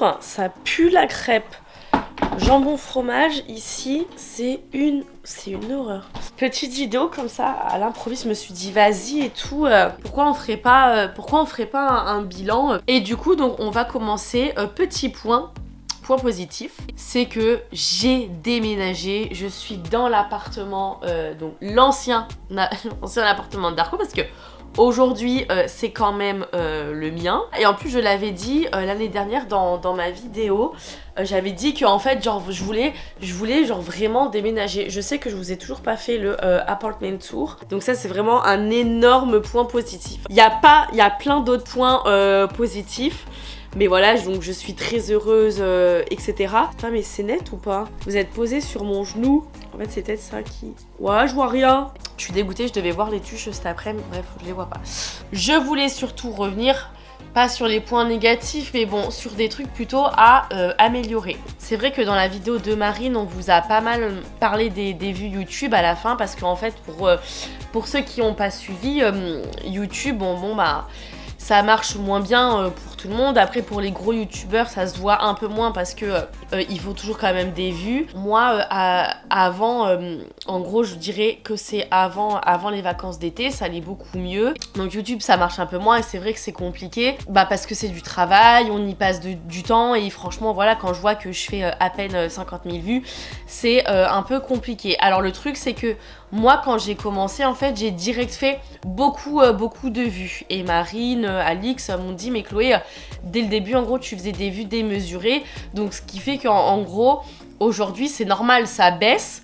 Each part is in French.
jour, ça pue la crêpe. Jambon fromage, ici, c'est une horreur. Petite vidéo comme ça, à l'improviste, je me suis dit vas-y et tout, pourquoi on ferait pas un bilan. Et du coup, donc on va commencer, petit point positif, c'est que j'ai déménagé, je suis dans l'appartement, donc l'ancien appartement de Darko, parce que aujourd'hui, c'est quand même le mien. Et en plus, je l'avais dit l'année dernière dans ma vidéo, j'avais dit que en fait, genre, je voulais genre vraiment déménager. Je sais que je vous ai toujours pas fait le apartment tour, donc ça c'est vraiment un énorme point positif. Il y a plein d'autres points positifs. Mais voilà, donc je suis très heureuse, etc. Putain, mais c'est net ou pas? Vous êtes posé sur mon genou. En fait, c'est peut-être ça qui... Ouais, je vois rien. Je suis dégoûtée, je devais voir les tuches cet après-midi. Bref, je les vois pas. Je voulais surtout revenir, pas sur les points négatifs, mais bon, sur des trucs plutôt à améliorer. C'est vrai que dans la vidéo de Marine, on vous a pas mal parlé des vues YouTube à la fin, parce qu'en fait, pour ceux qui n'ont pas suivi, YouTube, bon bah... ça marche moins bien pour tout le monde. Après, pour les gros youtubeurs, ça se voit un peu moins parce que il faut toujours quand même des vues. Moi, avant, en gros, je dirais que c'est avant les vacances d'été, ça allait beaucoup mieux. Donc YouTube, ça marche un peu moins et c'est vrai que c'est compliqué. Bah parce que c'est du travail, on y passe du temps et franchement, voilà, quand je vois que je fais à peine 50 000 vues, c'est un peu compliqué. Alors le truc, c'est que moi, quand j'ai commencé, en fait, j'ai direct fait beaucoup de vues. Et Marine, Alix m'ont dit, mais Chloé, dès le début, en gros, tu faisais des vues démesurées. Donc, ce qui fait qu'en gros, aujourd'hui, c'est normal, ça baisse.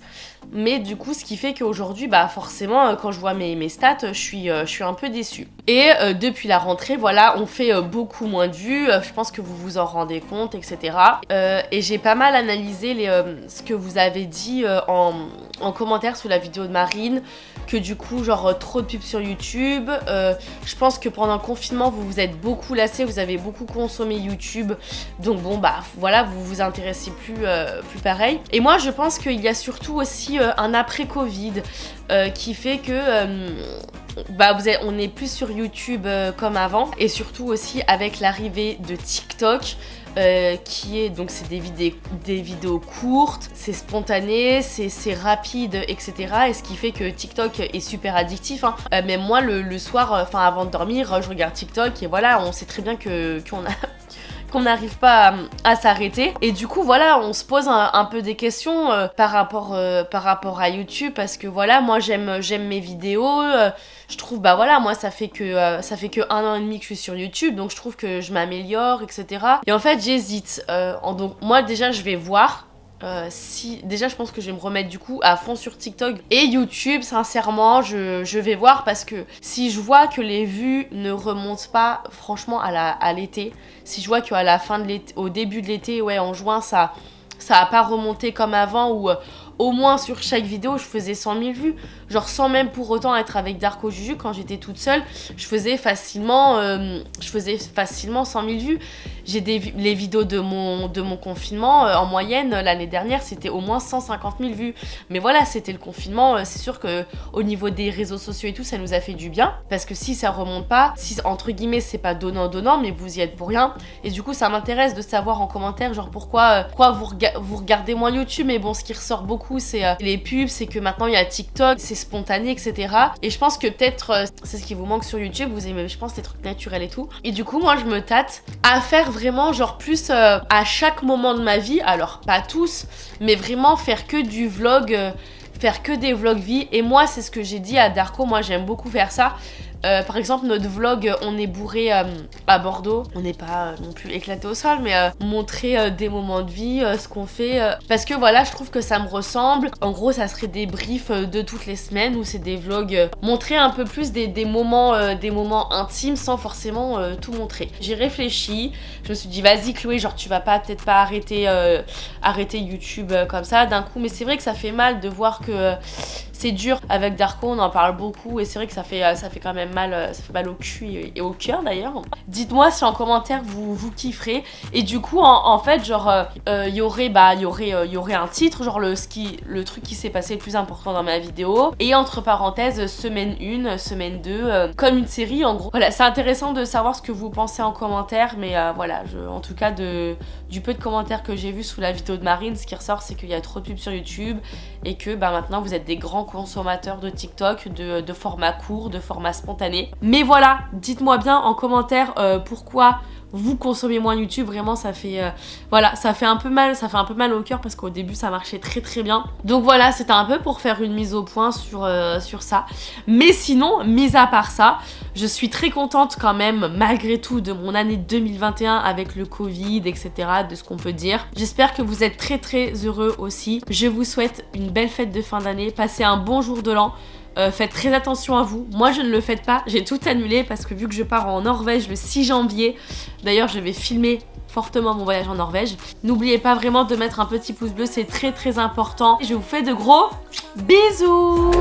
Mais du coup, ce qui fait qu'aujourd'hui, bah forcément, quand je vois mes stats, je suis un peu déçue. Et depuis la rentrée, voilà, on fait beaucoup moins de vues. Je pense que vous vous en rendez compte, etc. Et j'ai pas mal analysé ce que vous avez dit en commentaire sous la vidéo de Marine. Que du coup, genre, trop de pubs sur YouTube. Je pense que pendant le confinement, vous vous êtes beaucoup lassé, vous avez beaucoup consommé YouTube. Donc bon, bah voilà, vous vous intéressez plus pareil. Et moi, je pense qu'il y a surtout aussi un après-Covid qui fait que on n'est plus sur YouTube comme avant. Et surtout aussi avec l'arrivée de TikTok. Qui est donc c'est des vidéos courtes, c'est spontané, c'est rapide, etc. Et ce qui fait que TikTok est super addictif. Hein. Même moi le soir, avant de dormir, je regarde TikTok et voilà, on sait très bien qu'on n'arrive pas à s'arrêter. Et du coup, voilà, on se pose un peu des questions par rapport à YouTube parce que voilà, moi j'aime mes vidéos. Je trouve, bah voilà, moi ça fait que 1 an et demi que je suis sur YouTube, donc je trouve que je m'améliore, etc. Et en fait, j'hésite. Donc moi déjà, je vais voir. Déjà je pense que je vais me remettre du coup à fond sur TikTok et YouTube. Sincèrement, je vais voir parce que si je vois que les vues ne remontent pas franchement à l'été, si je vois qu'à la fin de l'été, au début de l'été, ouais, en juin, ça a pas remonté comme avant, ou au moins sur chaque vidéo je faisais 100 000 vues, genre sans même pour autant être avec Darko Juju. Quand j'étais toute seule, je faisais facilement 100 000 vues. J'ai les vidéos de mon confinement, en moyenne l'année dernière c'était au moins 150 000 vues. Mais voilà, c'était le confinement, c'est sûr que au niveau des réseaux sociaux et tout, ça nous a fait du bien, parce que si ça remonte pas, si entre guillemets c'est pas donnant, mais vous y êtes pour rien. Et du coup ça m'intéresse de savoir en commentaire genre pourquoi vous regardez moins YouTube. Mais bon, ce qui ressort beaucoup c'est les pubs, c'est que maintenant il y a TikTok, c'est spontané, etc. Et je pense que peut-être c'est ce qui vous manque sur YouTube, vous aimez je pense les trucs naturels et tout. Et du coup moi je me tâte à faire vraiment genre plus à chaque moment de ma vie, alors pas tous, mais vraiment faire que du vlog, faire que des vlogs vie. Et moi c'est ce que j'ai dit à Darko, moi j'aime beaucoup faire ça. Par exemple, notre vlog, on est bourré à Bordeaux. On n'est pas non plus éclaté au sol, mais montrer des moments de vie, ce qu'on fait. Parce que voilà, je trouve que ça me ressemble. En gros, ça serait des briefs de toutes les semaines, où c'est des vlogs. Montrer un peu plus des moments intimes sans forcément tout montrer. J'ai réfléchi. Je me suis dit, vas-y Chloé, genre tu vas peut-être pas arrêter YouTube comme ça d'un coup. Mais c'est vrai que ça fait mal de voir que... c'est dur avec Darko, on en parle beaucoup et c'est vrai que ça fait quand même mal, ça fait mal au cul et au cœur d'ailleurs. Dites-moi si en commentaire vous kifferez. Et du coup en fait genre il y aurait un titre, genre le truc qui s'est passé le plus important dans ma vidéo, et entre parenthèses semaine 1, semaine 2, comme une série en gros. Voilà, c'est intéressant de savoir ce que vous pensez en commentaire, mais voilà, en tout cas de du peu de commentaires que j'ai vus sous la vidéo de Marine, ce qui ressort c'est qu'il y a trop de pubs sur YouTube et que maintenant vous êtes des grands consommateurs de TikTok, de formats courts, de formats spontanés. Mais voilà, dites-moi bien en commentaire pourquoi vous consommez moins YouTube. Vraiment ça fait ça fait un peu mal au cœur parce qu'au début ça marchait très très bien. Donc voilà, c'était un peu pour faire une mise au point sur ça. Mais sinon, mis à part ça, je suis très contente quand même malgré tout de mon année 2021 avec le Covid, etc., de ce qu'on peut dire. J'espère que vous êtes très très heureux aussi. Je vous souhaite une belle fête de fin d'année, passez un bon jour de l'an. Faites très attention à vous. Moi je ne le fais pas, j'ai tout annulé parce que vu que je pars en Norvège le 6 janvier, d'ailleurs je vais filmer fortement mon voyage en Norvège. N'oubliez pas vraiment de mettre un petit pouce bleu, c'est très très important. Je vous fais de gros bisous.